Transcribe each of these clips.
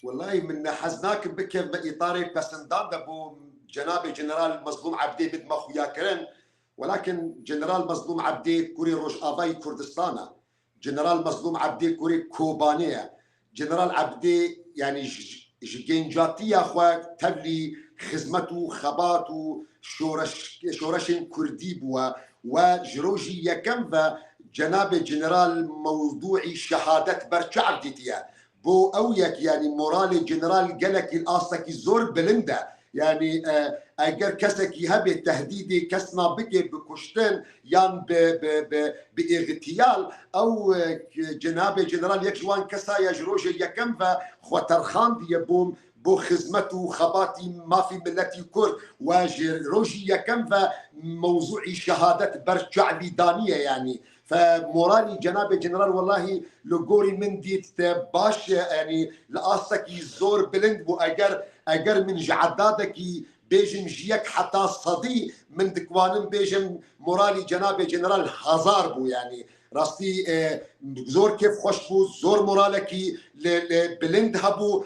والله من حزناك بك بإطار بسندان دبو جناب جنرال مظلوم عبدي بدما خويا كرن، ولكن جنرال مظلوم عبدي كوري روش آفاي كردستانا، جنرال مظلوم عبدي كوري كوبانية، جنرال عبدي يعني جنجاتية خوا تبلي خدمته خباته شورش كردي بوا وجروجي يكم جناب جنرال موضوعي شهادة برشا ديتيا بو اويك يعني مورال جنرال قالك الاسك زور بلنده يعني اگر کسک هبه تهدیدی کسنا بگه بکشتن یان باغتیال او جناب جنرال یک جوان کسا یجروج یکم و خوترخان دیبوم بو خدمت و خباتی ما في ملتي كرد وروجي يكم موضوع شهادة برجع دانية يعني فمورالي جناب جنرال والله لقوري من ديت باش يعني لاسكي زور بلند بو اگر من جعدادك بيجم جيك حتى صدي من دكوانم بيجم مورالي جناب جنرال هزار بو يعني راستي زور كيف خوش بو زور مورالكي بلند هبو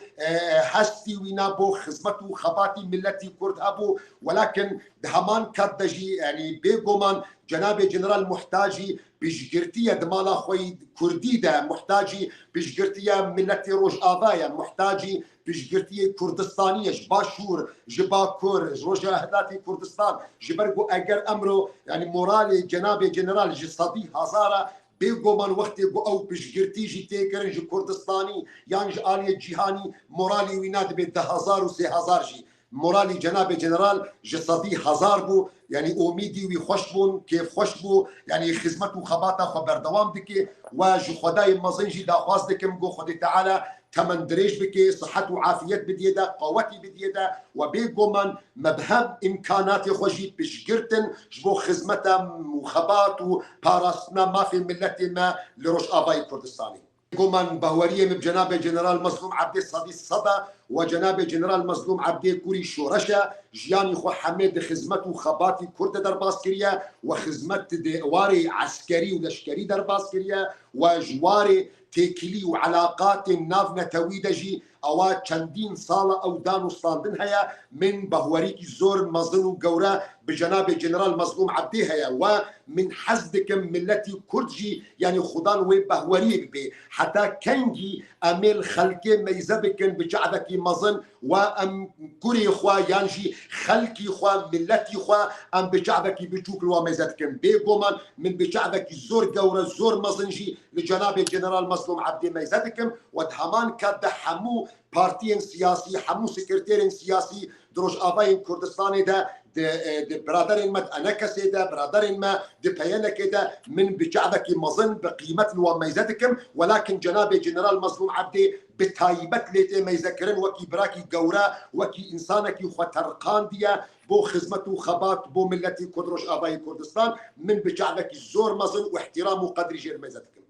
حستي وينا بو خدمتو خباتي ملتي كرد هبو ولكن دهمان كدجي يعني بيقومان جناب جنرال محتاجي بجرتية دمالا خوي كردي ده محتاجي بجرتية ملتي روج آبايا محتاجي بجرتية كردستانية جباشور جباكور روجا هداتي كردستان جبرقو اگر امرو يعني مورالي جناب جنرال جصدي هزارة بيقومان وقتي بو او بجرتي جي تيكرن جي كردستاني يعني آلية جيهاني مورالي ويناد بي 10,000 و 3,000 جي مورالي جناب جنرال جسدي هزار بو يعني اميدي وي خوش بون كيف خوش بو يعني خدمته خباته خبر دوام دكي وجو خداي مزنجي دا خواز دكم جو خدي تعالى تمن دريج بكي صحة وعافية بديدا قوتي بديدا وبيقو من مبهم امكاناتي خوجي بشجرتن جبو خدمته وخبات وباراسنا ما في ملتي ما لروش اباي كردستاني قومان بهوريه من جناب جنرال مظلوم عبدي الصدي الصدى وجناب جنرال مظلوم عبدي كوري شورشة جياني خو حميد خدمت وخباتي كرد در باسكريا وخدمت دواري عسكري ولشكري در باسكريا وجواري تيكلي وعلاقات نافنا تويدجي او چندين صالة او دانو صاندن هيا من بهوريكي زور مظلوم وقورا بجناب جنرال مظلوم عبدي هيا ومن حزدكم ملتي كردجي يعني خدان وي بهوريك بي حتى كنجي اميل خلقي ميزبكن بجعدك مظن وام كوري خوا يانجي خلقي خوا ملتي خوا ام بجعدك بجوك وميزتكن بيقومان من بجعدك زور قورا زور مظنجي لجناب جنرال مظلوم عبدي ميزتكم ودهمان كاد حمو بارتين سياسي حمو سكرتيرين سياسي دروج آباين كردستاني ده برادرين ما انا كسيده برادرين ما دبيانا كده من بجعدك مظن بقيمه وميزتكم ولكن جناب جنرال مظلوم عبدي بتايبت ليت ما يذكرن وكي براكي قورا وكي انسانك خطرقان ديا بو خدمته خبات بو ملتي كدروش اباي كردستان من بجعدك الزور مظن واحترام وقدر جير ميزتكم